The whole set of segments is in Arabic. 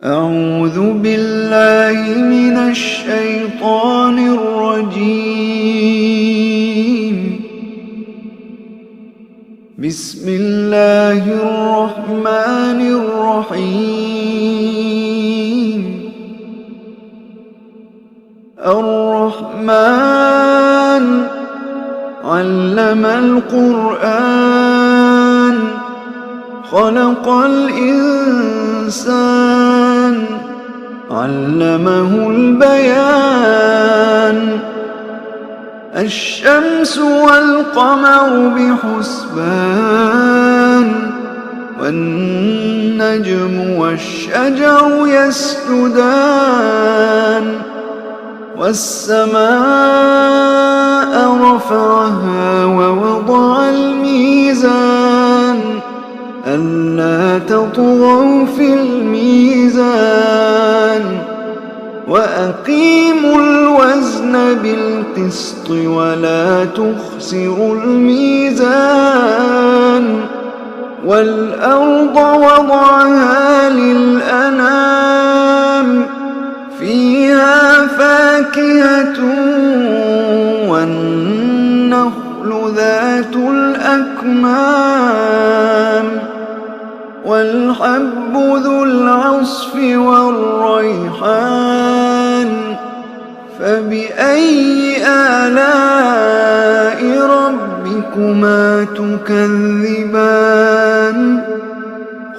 أعوذ بالله من الشيطان الرجيم. بسم الله الرحمن الرحيم. الرحمن علم القرآن خلق الإنسان علمه البيان. الشمس والقمر بحسبان والنجم والشجر يسجدان. والسماء رفعها ووضع الميزان ألا تطغوا في الميزان وأقيموا الوزن بالقسط ولا تخسروا الميزان. والأرض وضعها للأنام فيها فاكهة والنخل ذات الأكمام والحب ذو العصف والريحان. فبأي آلاء ربكما تكذبان؟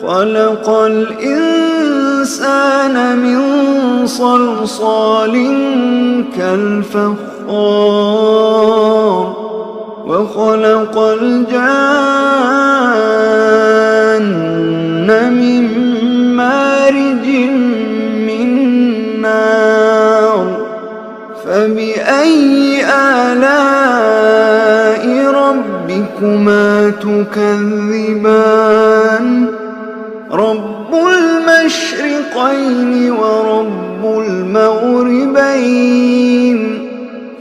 خلق الإنسان من صلصال كالفخار وخلق الجان من مارج من نار. فبأي آلاء ربكما تكذبان؟ رب المشرقين ورب المغربين.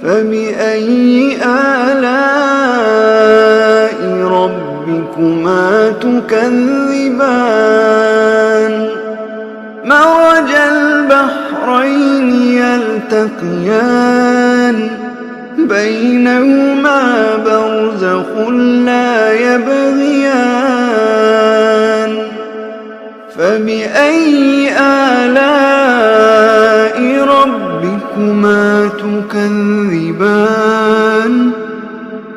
فبأي آلاء ربكما تكذبان؟ مرج البحرين يلتقيان بينهما برزخ لا يبغيان. فبأي آلاء ربكما تكذبان؟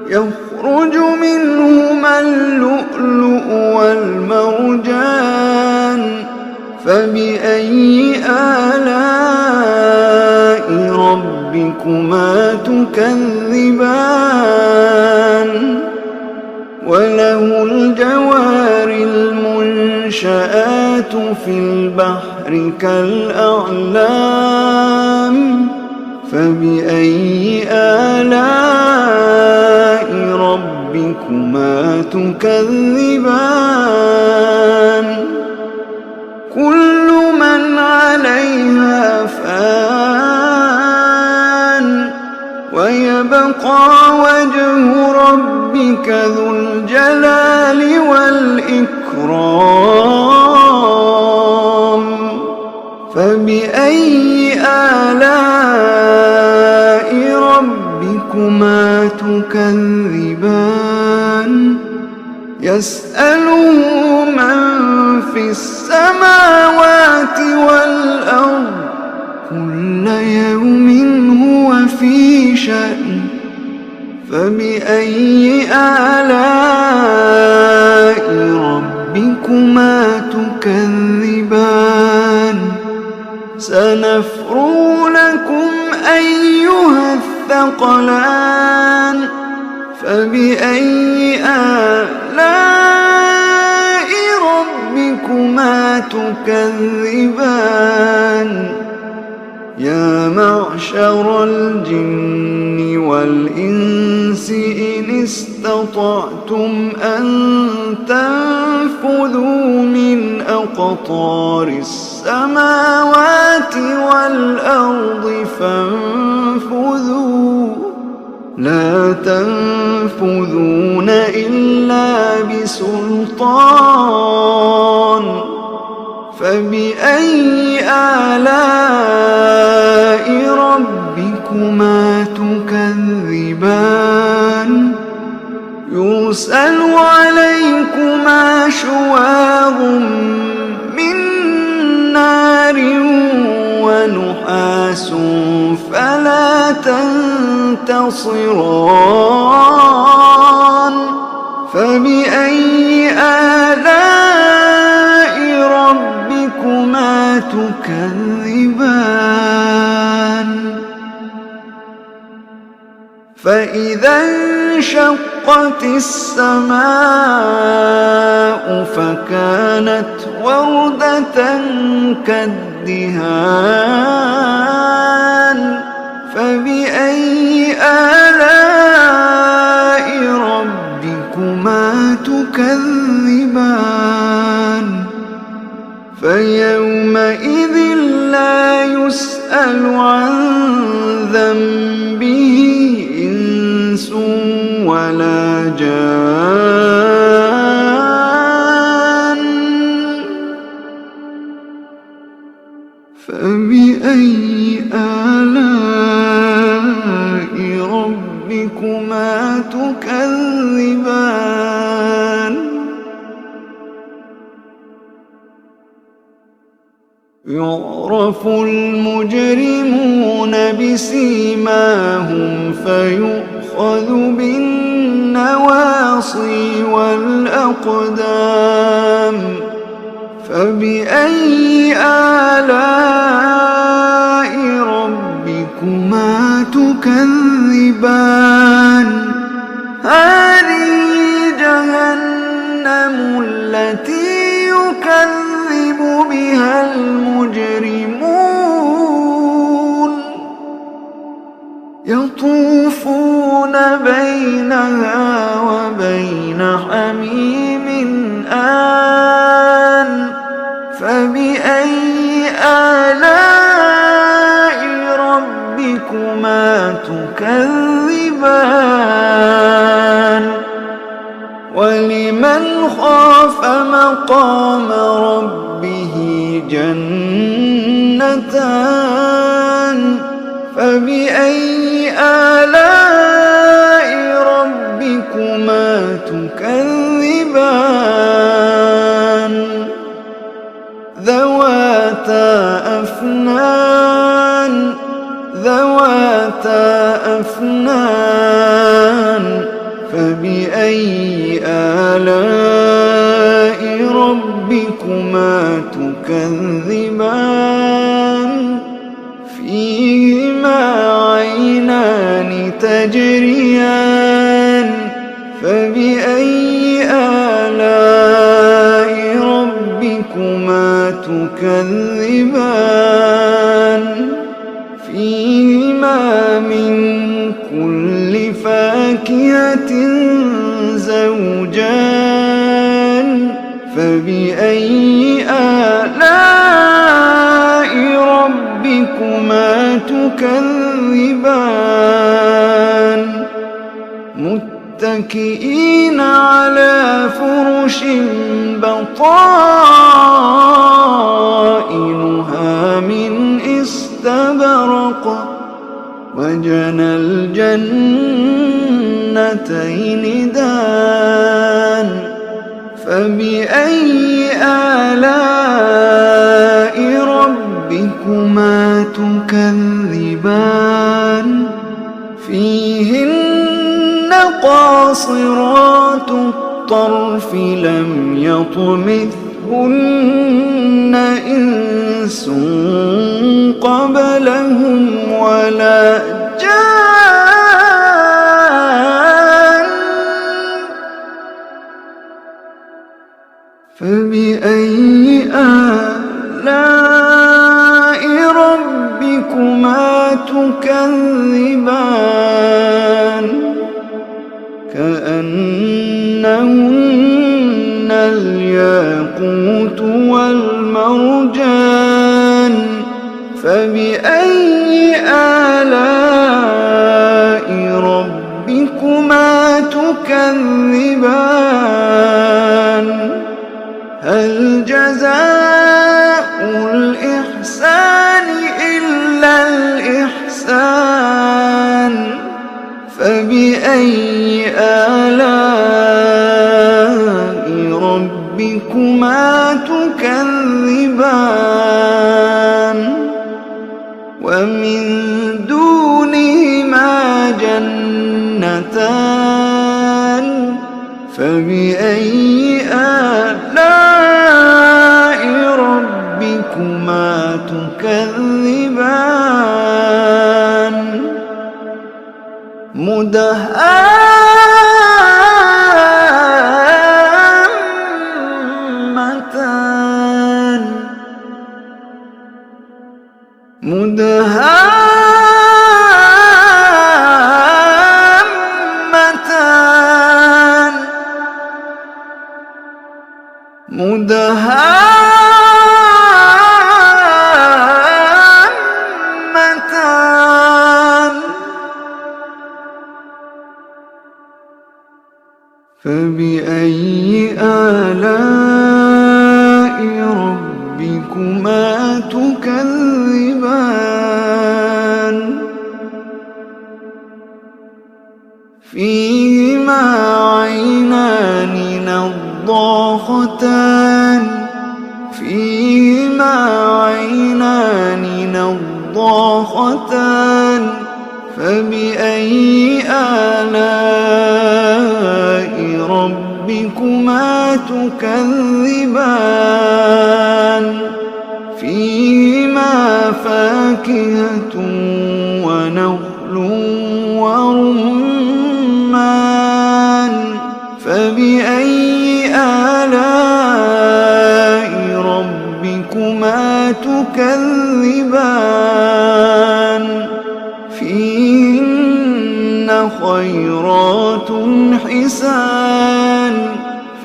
يخرج منهما اللؤلؤ والمرجان. فبأي آلاء ربكما تكذبان؟ وله الجوار المنشآت في البحر كالأعلام. فبأي آلاء ربكما تكذبان؟ كل من عليها فان ويبقى وجه ربك ذو الجلال والإكرام. فبأي آلاء ربكما تكذبان؟ يسأله من في السماوات والأرض كل يوم هو في شأن. فبأي آلاء ربكما تكذبان؟ سنفرغ لكم أيها الثقلان. فبأي آلاء ربكما تكذبان؟ يا معشر الجن والإنس إن استطعتم أن تنفذوا من أقطار السماوات والأرض فانفذوا لا تنفذون إلا بسلطان. فبأي آلاء ربكما تكذبان يرسل عليكما شواظ من نار ونحاس فلا تنتصران فبأي آلاء ربكما تكذبان فإذا انشقت السماء فكانت وردة كالدهان فبأي آلاء ربكما تكذبان فيومئذ لا يسأل عن ذنبه إنس ولا جان فبأي آلاء ربكما تكذبان يعرف المجرمون بسيماهم فيؤخذ بالنواصي والأقدام فبأي آلاء ربكما تكذبان هذه جهنم التي يكذب بها المجرمون يطوفون بينها وبين حميم آن فبأي آلاء ربكما تكذبان ولمن خاف مقام ربه جنتان فبأي آلاء ربكما تكذبان ذواتا أفنان فبأي آلاء ربكما تكذبان فيهما عينان تجريان فبأي آلاء ربكما تكذبان فيهما من كل فاكهة زوجان فبأي آلاء ربكما تكذبان متكئين على فرش بطائنها من استبرق وجنى الجنتين دان فبأي آلاء ربكما تكذبان فيهن قاصرات الطرف لم يطمثهن إنس قبلهم ولا جان فبأي آلاء ربكما تكذبان كأنهن الياقوت والمرجان فبأي آلاء ربكما تكذبان هل جزاء فبأي آلاء ربكما تكذبان ومن دونهما جنتان فبأي آلاء ربكما تكذبان مدهامتان فبأي آلاء ربكما تكذبان فيهما عينان نضاختان فبأي آلاء ربكما تكذبان فيهما فاكهة ونخل ورمان فبأي آلاء ربكما تكذبان فيهن خيرات حسان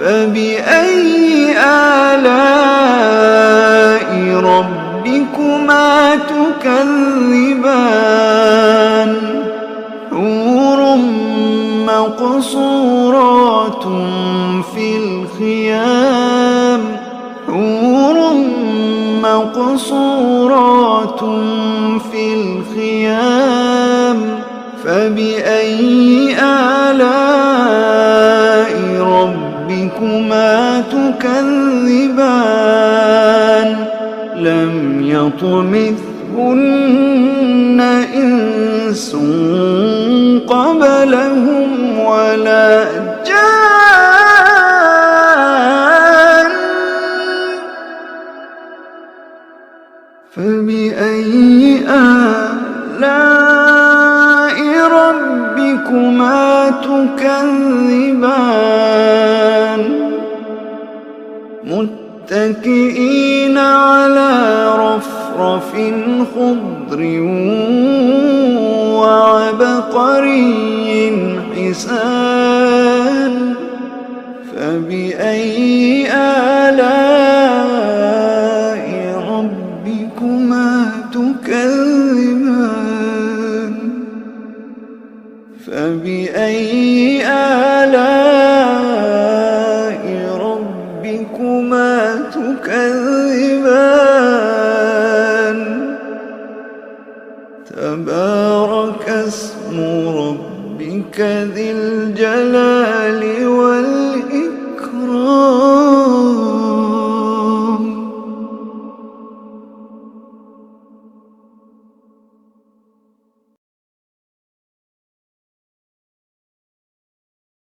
فبأي آلاء ربكما تكذبان حور مقصورات في الخيام فبأي آلاء ربكما تكذبان لم يطمثهن إنس قبلهم ولا جان فبأي آلاء ربكما تكذبان متكئين على رفرف خضر وعبقري حسان فبأي آلاء